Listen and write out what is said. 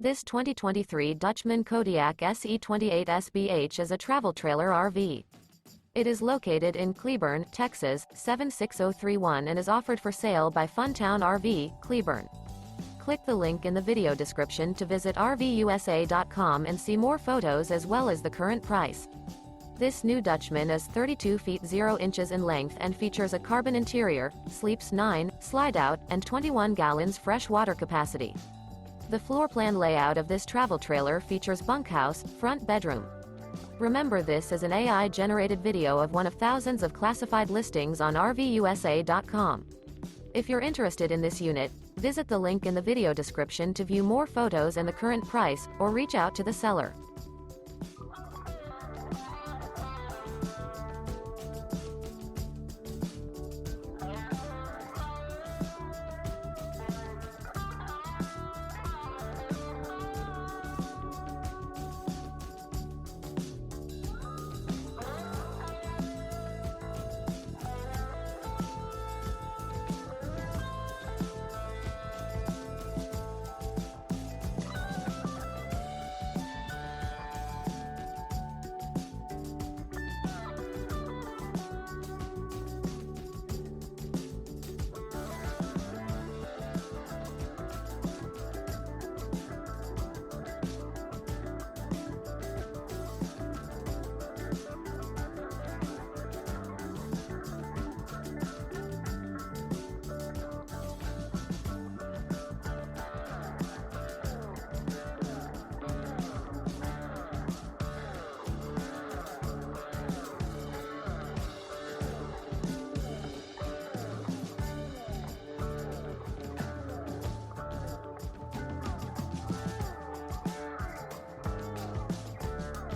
This 2023 Dutchmen Kodiak SE 28 SBH is a travel trailer RV. It is located in Cleburne, Texas, 76031 and is offered for sale by Funtown RV, Cleburne. Click the link in the video description to visit RVUSA.com and see more photos as well as the current price. This new Dutchmen is 32 feet 0 inches in length and features a carbon interior, sleeps 9, slide-out, and 21 gallons fresh water capacity. The floor plan layout of this travel trailer features bunkhouse, front bedroom. Remember, this is an AI-generated video of one of thousands of classified listings on RVUSA.com. If you're interested in this unit, visit the link in the video description to view more photos and the current price, or reach out to the seller.